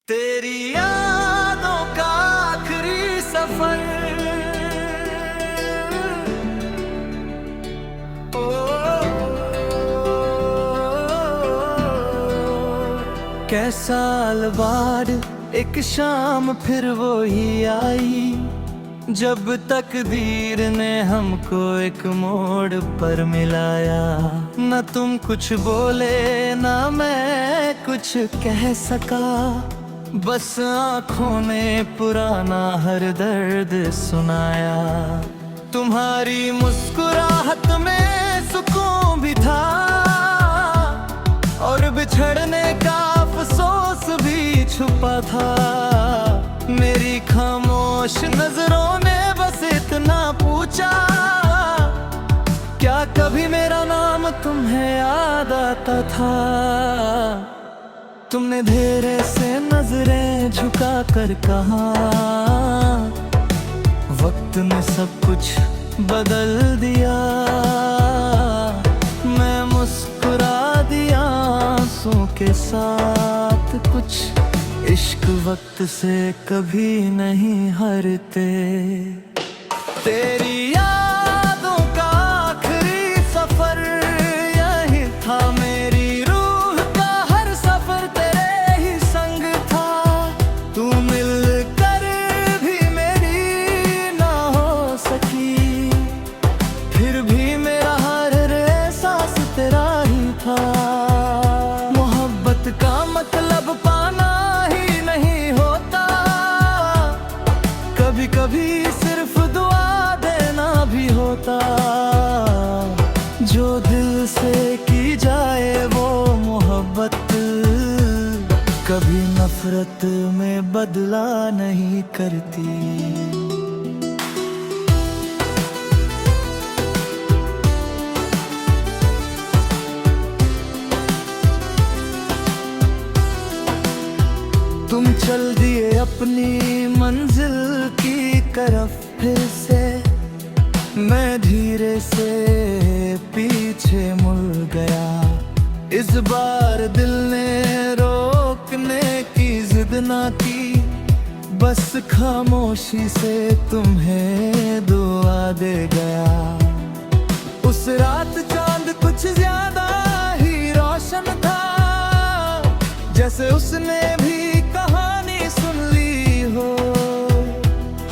तेरी यादों का आखिरी सफर। ओ, कैसा साल बाद एक शाम फिर वो ही आई, जब तकदीर ने हमको एक मोड़ पर मिलाया। न तुम कुछ बोले ना मैं कुछ कह सका, बस आँखों ने पुराना हर दर्द सुनाया। तुम्हारी मुस्कुराहट में सुकून भी था और बिछड़ने का अफसोस भी छुपा था। मेरी खामोश नजरों ने बस इतना पूछा, क्या कभी मेरा नाम तुम्हें याद आता था? तुमने धीरे से नजरें झुका कर कहा, वक्त ने सब कुछ बदल दिया। मैं मुस्कुरा दिया आंसू के साथ, कुछ इश्क वक्त से कभी नहीं हारते। तेरी यादों का आखिरी सफर यही था, मेरी रूह का हर सफर तेरे ही संग था। तू मिलकर भी मेरी ना हो सकी, फिर भी मेरा हर एहसास तेरा ही था। मोहब्बत का मतलब पाना ही नहीं होता, कभी कभी सिर्फ दुआ देना भी होता। जो दिल से की जाए वो मोहब्बत कभी नफरत में बदला नहीं करती। तुम चल दिए अपनी मंजिल की तरफ फिर से, मैं धीरे से पीछे मुड़ गया। इस बार दिल ने रोकने की जिद ना की, बस खामोशी से तुम्हें दुआ दे गया। उस रात चांद कुछ ज्यादा ही रोशन था, जैसे उसने भी कहानी सुन ली हो।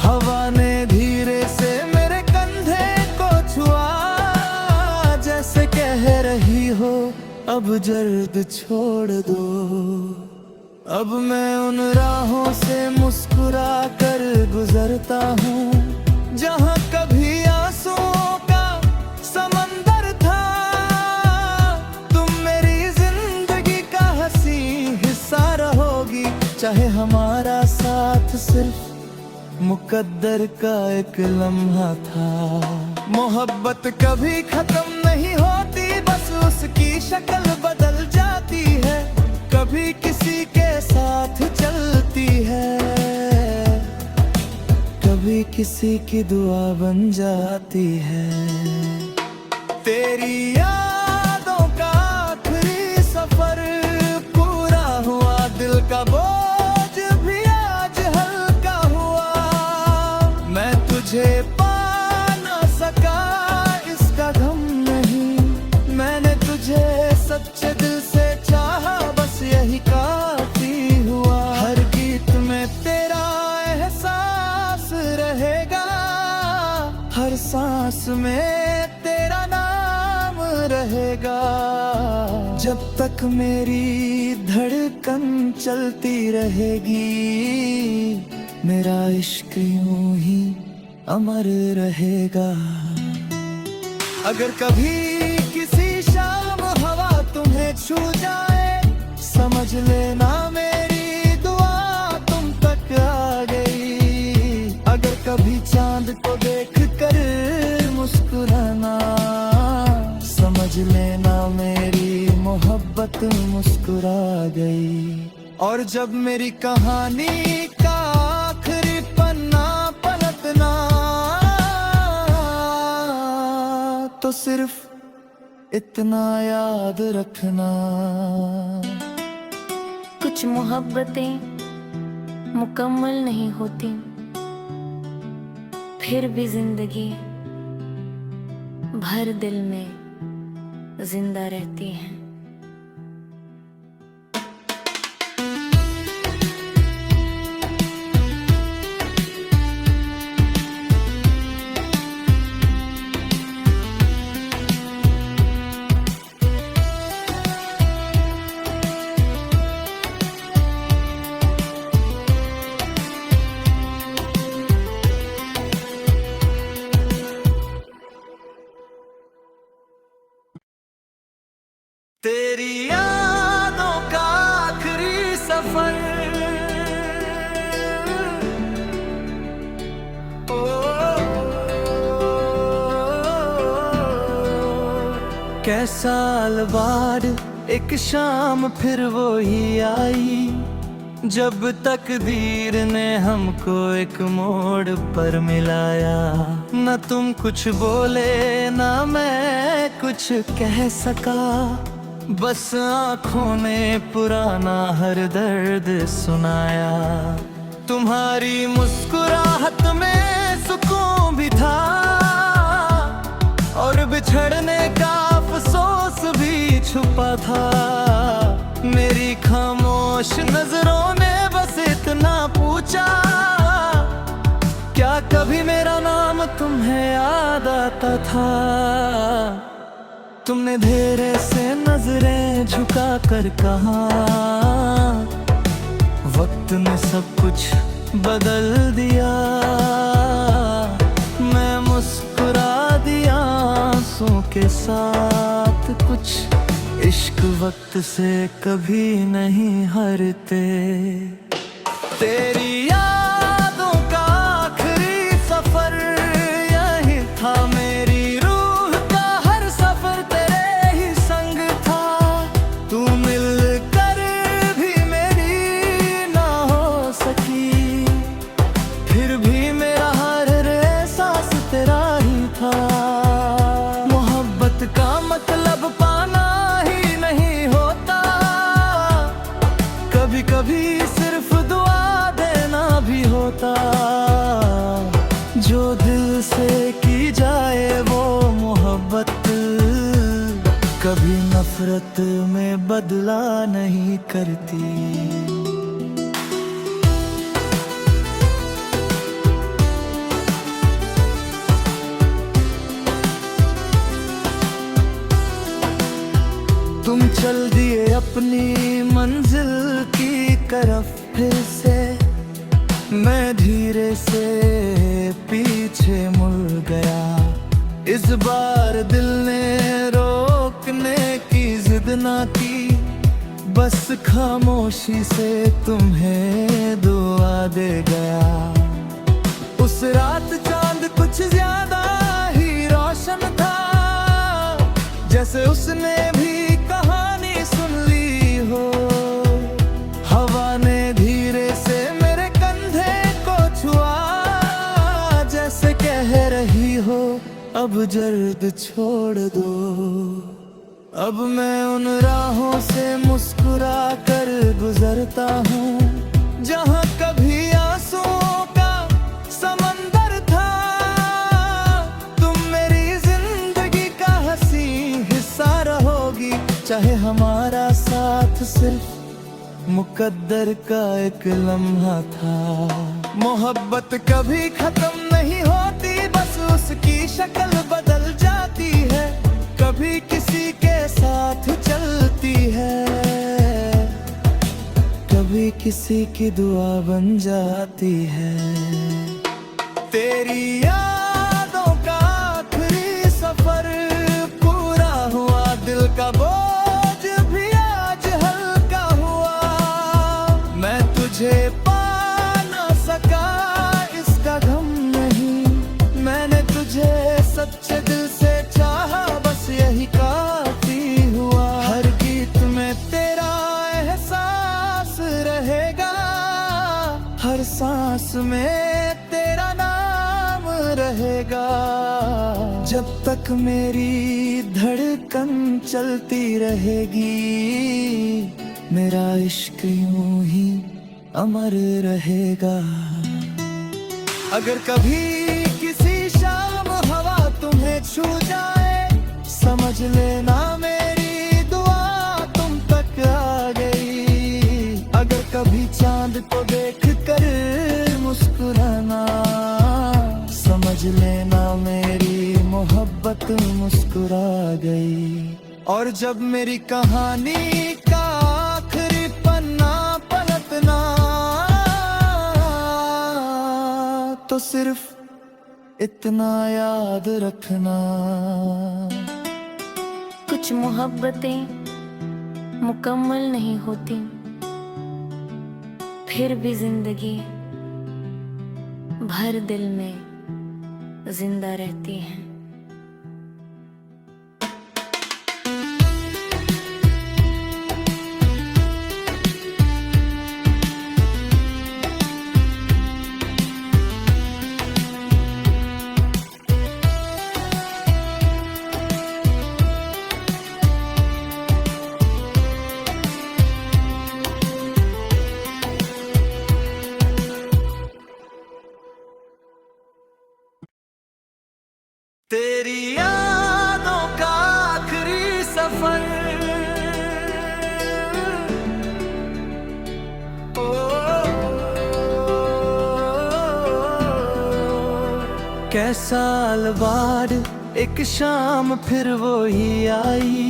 हवा ने धीरे से मेरे कंधे को छुआ, जैसे कह रही हो अब दर्द छोड़ दो। अब मैं उन राहों से मुस्कुरा कर गुजरता हूँ, जहाँ कभी आंसुओं का समंदर था। तुम मेरी जिंदगी का हंसी हिस्सा रहोगी, चाहे हमारा साथ सिर्फ मुकद्दर का एक लम्हा था। मोहब्बत कभी खत्म नहीं होती, बस उसकी शक्ल बदल जाती है। कभी किसी के साथ चलती है, कभी किसी की दुआ बन जाती है। तेरी यादों का आखिरी सफर पूरा हुआ, दिल का बोझ भी आज हल्का हुआ। मैं तुझे पा ना सका इसका गम नहीं, मैंने तुझे सच्चे दिल से चाहा, बस यही काफी हुआ। हर गीत में तेरा एहसास रहेगा, हर सांस में तेरा नाम रहेगा। जब तक मेरी धड़कन चलती रहेगी, मेरा इश्क यूं ही अमर रहेगा। अगर कभी किसी शाम हवा तुम्हें छू जाए, समझ लेना मेरी दुआ तुम तक आ गई। अगर कभी चांद को देख कर मुस्कुराना, समझ लेना मेरी मोहब्बत मुस्कुरा गई। और जब मेरी कहानी का आखिरी पन्ना पलटना, तो सिर्फ इतना याद रखना, कुछ मोहब्बतें मुकम्मल नहीं होती, फिर भी जिंदगी भर दिल में जिंदा रहती है। तेरी यादों का आखिरी सफर, ओ, कै साल बाद एक शाम फिर वो ही आई, जब तकदीर ने हमको एक मोड़ पर मिलाया। न तुम कुछ बोले ना मैं कुछ कह सका, बस आँखों ने पुराना हर दर्द सुनाया। तुम्हारी मुस्कुराहट में सुकून भी था और बिछड़ने का अफसोस भी छुपा था। मेरी खामोश नजरों ने बस इतना पूछा, क्या कभी मेरा नाम तुम्हें याद आता था? तुमने धीरे से नजरें झुका कर कहा, वक्त ने सब कुछ बदल दिया। मैं मुस्कुरा दिया आंसुओं के साथ, कुछ इश्क वक्त से कभी नहीं हारते। तेरी यादों का आखिरी सफर यही था, मेरी रूह का हर सफर तेरे ही संग था। तू मिलकर भी मेरी ना हो सकी, फिर भी मेरा हर एहसास तेरा ही था। मोहब्बत का मतलब पाना ही नहीं होता, कभी कभी सिर्फ दुआ देना भी होता। जो दिल से की जाए वो मोहब्बत कभी नफरत में बदला नहीं करती। तुम चल दिए अपनी मंजिल की तरफ फिर से, मैं धीरे से पीछे मुड़ गया। इस बार दिल ने रोकने की जिद ना की, बस खामोशी से तुम्हें दुआ दे गया। उस रात चांद कुछ ज्यादा ही रोशन था, जैसे उसने भी कहानी सुन ली हो। हवा ने धीरे से मेरे कंधे को छुआ, जैसे कह रही हो अब जल्द छोड़ दो। अब मैं उन राहों से मुस्कुरा कर गुजरता हूँ जहाँ कभी आंसुओं का समंदर था। तुम मेरी जिंदगी का हंसी हिस्सा रहोगी, चाहे हमारा साथ सिर्फ मुकद्दर का एक लम्हा था। मोहब्बत कभी खत्म नहीं होती, बस उसकी शक्ल बदल जाती है। कभी किसी के साथ चलती है, कभी किसी की दुआ बन जाती है। तेरी यादों का आखिरी सफर पूरा हुआ, दिल का बोझ भी आज हल्का हुआ। मैं तुझे पा ना सका इसका गम नहीं, मैंने तुझे सच्चे दिल से चाहा, बस यही काफी हुआ। हर गीत में तेरा एहसास रहेगा, हर सांस में तेरा नाम रहेगा। जब तक मेरी धड़कन चलती रहेगी, मेरा इश्क यूं ही अमर रहेगा। अगर कभी किसी शाम हवा तुम्हें छू जाए, समझ लेना मेरी दुआ तुम तक आ गई। अगर कभी चांद को देख कर मुस्कुराना, समझ लेना मेरी मोहब्बत मुस्कुरा गई। और जब मेरी कहानी का आखिरी पन्ना पलटना, तो सिर्फ इतना याद रखना, कुछ मोहब्बतें मुकम्मल नहीं होती, फिर भी जिंदगी भर दिल में जिंदा रहती है। तेरी यादों का आखिरी सफर, ओ, कैसा साल बाद एक शाम फिर वो ही आई,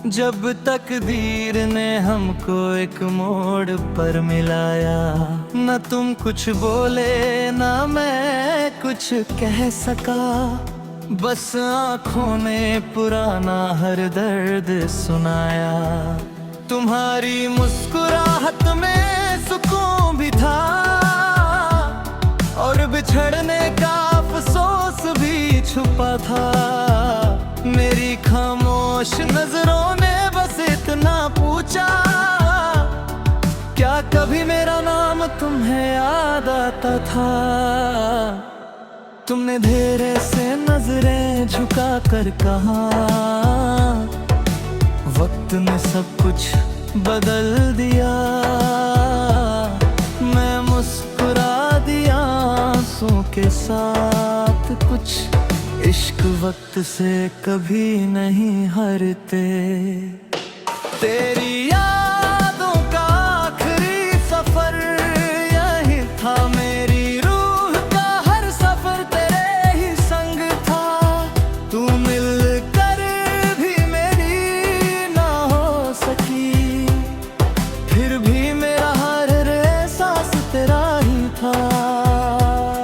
जब तकदीर ने हमको एक मोड़ पर मिलाया। न तुम कुछ बोले न मैं कुछ कह सका, बस आँखों ने पुराना हर दर्द सुनाया। तुम्हारी मुस्कुराहट में सुकून भी था, और बिछड़ने का अफसोस भी छुपा था। मेरी खामोश नजरों ने बस इतना पूछा, क्या कभी मेरा नाम तुम्हें याद आता था? तुमने धीरे से नजरें झुका कर कहा, वक्त ने सब कुछ बदल दिया। मैं मुस्कुरा दिया आंसू के साथ, कुछ इश्क वक्त से कभी नहीं हारते। तेरी यादों का आखिरी सफर यही था, मेरी रूह का हर सफर तेरे ही संग था। तू मिलकर भी मेरी ना हो सकी, फिर भी मेरा हर एहसास तेरा ही था।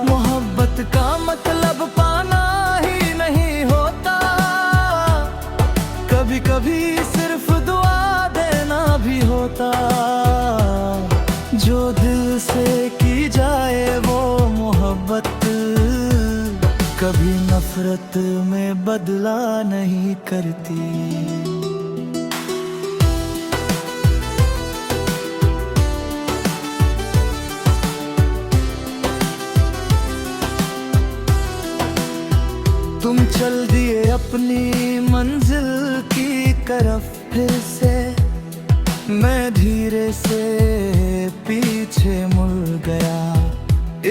मोहब्बत का मतलब पाना ही नहीं होता, कभी कभी सिर्फ दुआ देना भी होता। जो दिल से की जाए वो मोहब्बत, कभी नफरत में बदला नहीं करती। तुम चल दिए अपनी मंजिल की तरफ फिर से, मैं धीरे से पीछे मुड़ गया।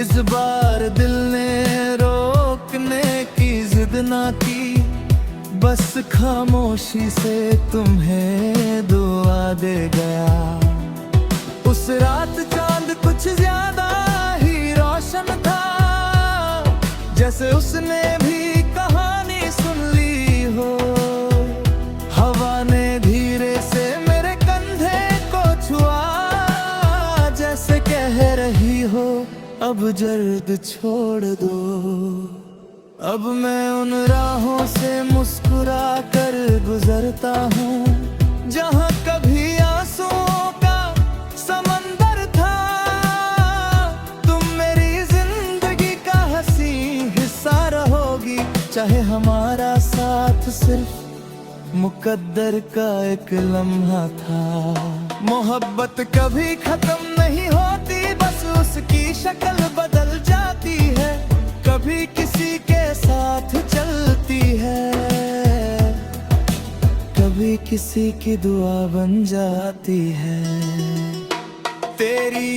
इस बार दिल ने रोकने की जिद ना की, बस खामोशी से तुम्हें दुआ दे गया। उस रात चांद कुछ ज्यादा ही रोशन था, जैसे उसने भी कहानी सुन ली हो। हवा ने धीरे से मेरे कंधे को छुआ, जैसे कह रही हो अब जर्द छोड़ दो। अब मैं उन राहों से मुस्कुरा कर गुजरता हूँ, जहाँ कभी आंसुओं का समंदर था। तुम मेरी जिंदगी का हंसी हिस्सा रहोगी, चाहे हमारा साथ सिर्फ मुकद्दर का एक लम्हा था। मोहब्बत कभी खत्म नहीं होती, बस उसकी शक्ल बदल जाती है। कभी किसी के साथ चलती है, कभी किसी की दुआ बन जाती है। तेरी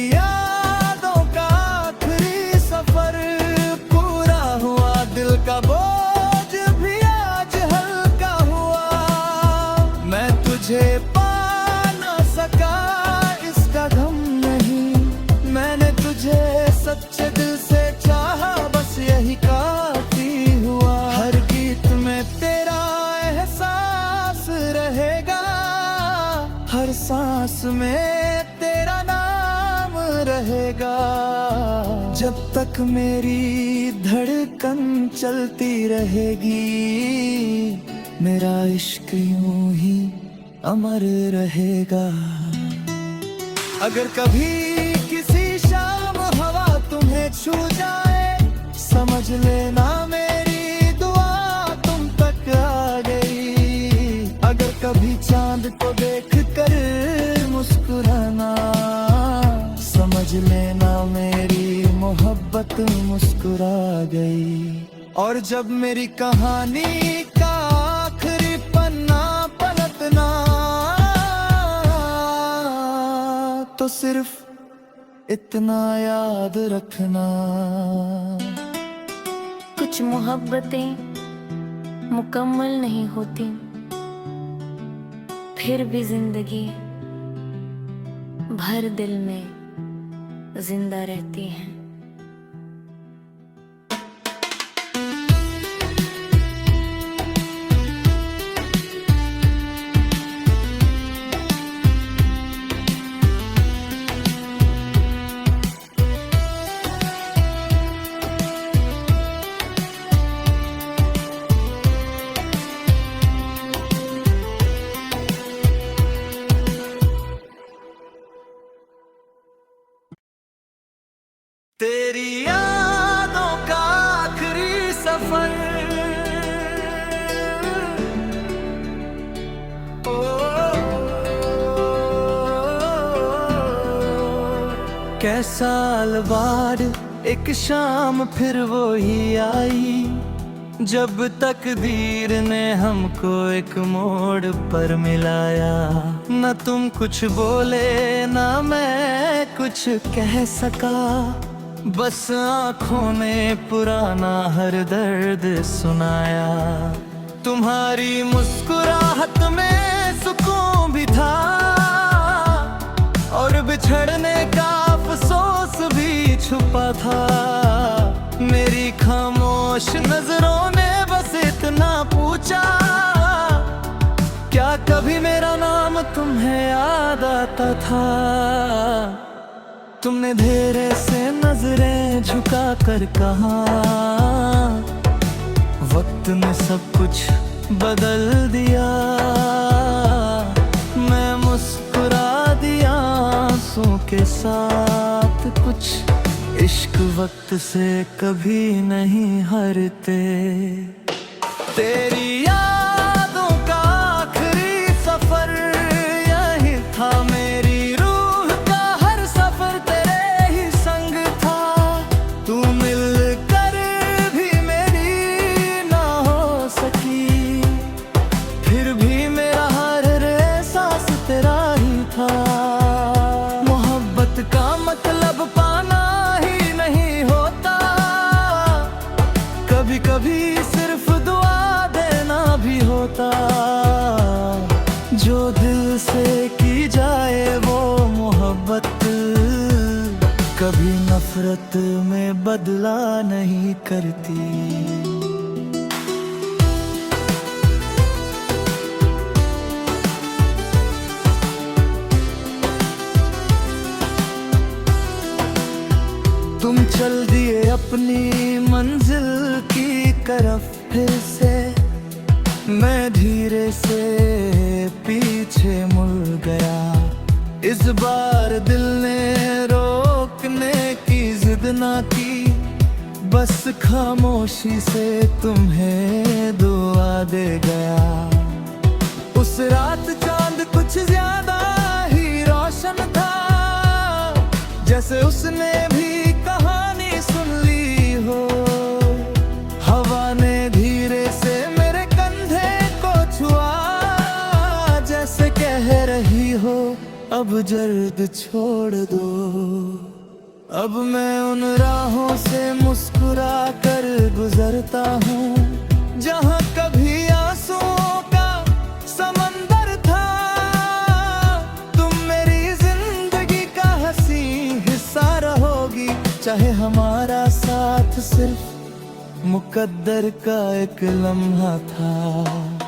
रहेगा। जब तक मेरी धड़कन चलती रहेगी, मेरा इश्क यूं ही अमर रहेगा। अगर कभी किसी शाम हवा तुम्हें छू जाए, समझ लेना मेरी दुआ तुम तक आ गई। अगर कभी चांद को देख कर मुस्कुराना, समझ लेना मेरी मोहब्बत मुस्कुरा गई। और जब मेरी कहानी का आखिरी पन्ना पलटना, तो सिर्फ इतना याद रखना, कुछ मोहब्बतें मुकम्मल नहीं होती, फिर भी जिंदगी भर दिल में जिंदा रहती हैं। तेरी यादों का आखिरी सफर, ओ, कैसा साल बाद एक शाम फिर वो ही आई, जब तकदीर ने हमको एक मोड़ पर मिलाया। न तुम कुछ बोले न मैं कुछ कह सका, बस आँखों ने पुराना हर दर्द सुनाया। तुम्हारी मुस्कुराहट में सुकून भी था, और बिछड़ने का अफसोस भी छुपा था। मेरी खामोश नजरों ने बस इतना पूछा, क्या कभी मेरा नाम तुम्हें याद आता था? तुमने धीरे से नजरें झुका कर कहा, वक्त ने सब कुछ बदल दिया। मैं मुस्कुरा दिया आंसू के साथ, कुछ इश्क वक्त से कभी नहीं हारते। तेरी यादों का आखिरी सफर यही था, मेरी रूह का हर सफर तेरे ही संग था। तू मिलकर भी मेरी ना हो सकी, फिर भी मेरा हर एहसास तेरा ही था। मोहब्बत का मतलब पाना ही नहीं होता, कभी कभी सिर्फ दुआ देना भी होता। जो दिल से की जाए वो मोहब्बत, कभी नफरत में बदला नहीं करती। तुम चल दिए अपनी मंजिल की तरफ फिर से, मैं धीरे से पीछे मुड़ गया। इस बार दिल ने रोकने की जिद ना की, बस खामोशी से तुम्हें दुआ दे गया। उस रात चांद कुछ ज्यादा ही रोशन था, जैसे उसने भी कहानी सुन ली हो। हवा ने धीरे से मेरे कंधे को छुआ, जैसे कह रही हो अब दर्द छोड़ दो। अब मैं उन राहों से मुस्कुरा कर गुजरता हूँ, जहाँ कभी आंसुओं का समंदर था। तुम मेरी जिंदगी का हंसी हिस्सा रहोगी, चाहे हमारा साथ सिर्फ मुकद्दर का एक लम्हा था।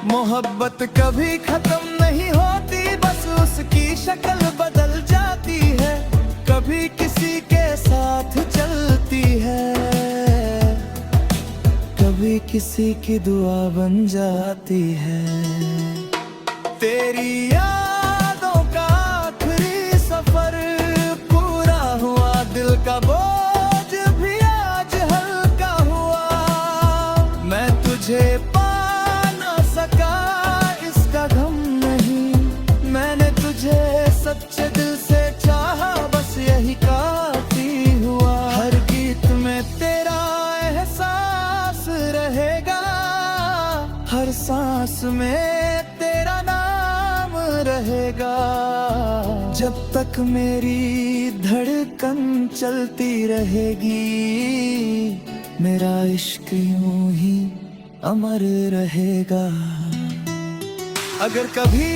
मोहब्बत कभी खत्म नहीं होती, बस उसकी शक्ल बदल जाती है। कभी किसी के किसी की दुआ बन जाती है। तेरी यादों का आखिरी सफर पूरा हुआ, दिल का बोझ भी आज हल्का हुआ। मैं तुझे पा ना सका इसका गम नहीं, मैंने तुझे सच्चे दिल से चाहा, बस यही काफी हुआ। हर गीत में तेरा एहसास रहेगा, हर सांस में तेरा नाम रहेगा। जब तक मेरी धड़कन चलती रहेगी, मेरा इश्क यूं ही अमर रहेगा। अगर कभी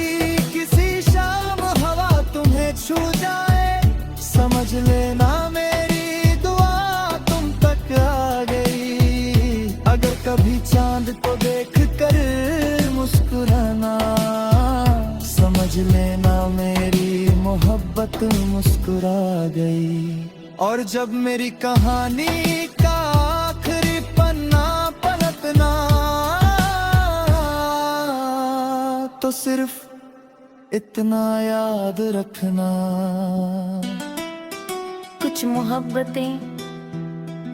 किसी शाम हवा तुम्हें छू जाए, समझ लेना मेरी दुआ तुम तक आ गई। अगर कभी चांद को देख कर मुस्कुराना, समझ लेना मेरी मोहब्बत मुस्कुरा गई। और जब मेरी कहानी का आखिरी पन्ना पलटना, तो सिर्फ इतना याद रखना, कुछ मोहब्बतें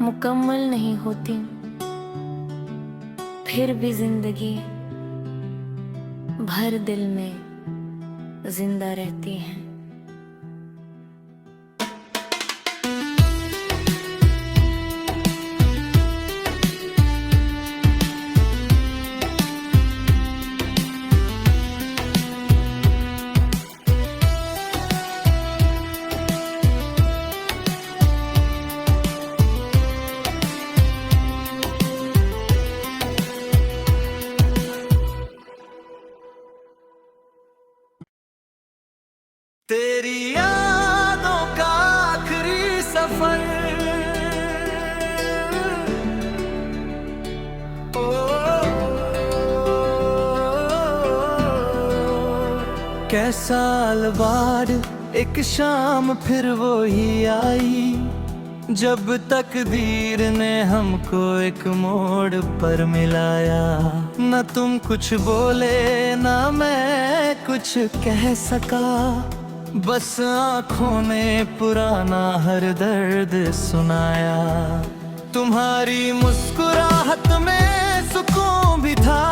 मुकम्मल नहीं होती, फिर भी जिंदगी भर दिल में जिंदा रहती हैं। तेरी यादों का आखिरी सफर, कैसा साल बाद एक शाम फिर वो ही आई, जब तकदीर ने हमको एक मोड़ पर मिलाया। न तुम कुछ बोले न मैं कुछ कह सका, बस आँखों ने पुराना हर दर्द सुनाया। तुम्हारी मुस्कुराहट में सुकून भी था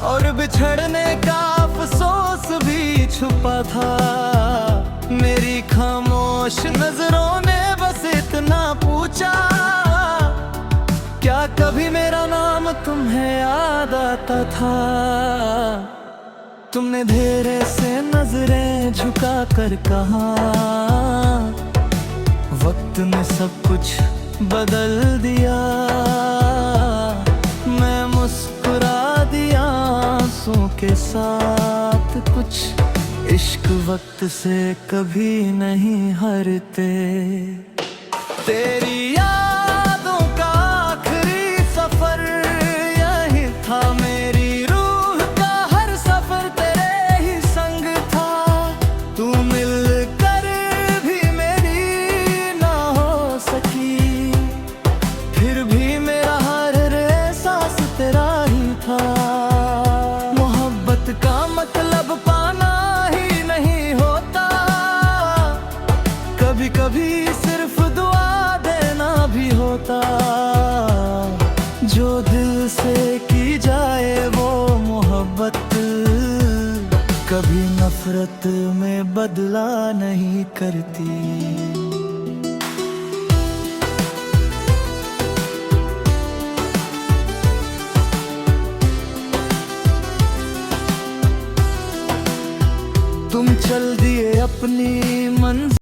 और बिछड़ने का अफसोस भी छुपा था। मेरी खामोश नजरों ने बस इतना पूछा, क्या कभी मेरा नाम तुम्हें याद आता था? तुमने धीरे से नजरें झुका कर कहा, वक्त ने सब कुछ बदल दिया। मैं मुस्कुरा दिया आंसू के साथ, कुछ इश्क वक्त से कभी नहीं हारते। तेरी यादों का आखिरी सफर यही था, मेरी रूह का हर सफर तेरे ही संग था। तू मिलकर भी मेरी ना हो सकी, फिर भी मेरा हर एहसास तेरा ही था। मोहब्बत का मतलब पाना ही नहीं होता, कभी कभी सिर्फ दुआ देना भी होता। जो दिल से की जाए वो मोहब्बत कभी नफरत में बदला नहीं करती। तुम चल दिए अपनी मंजिल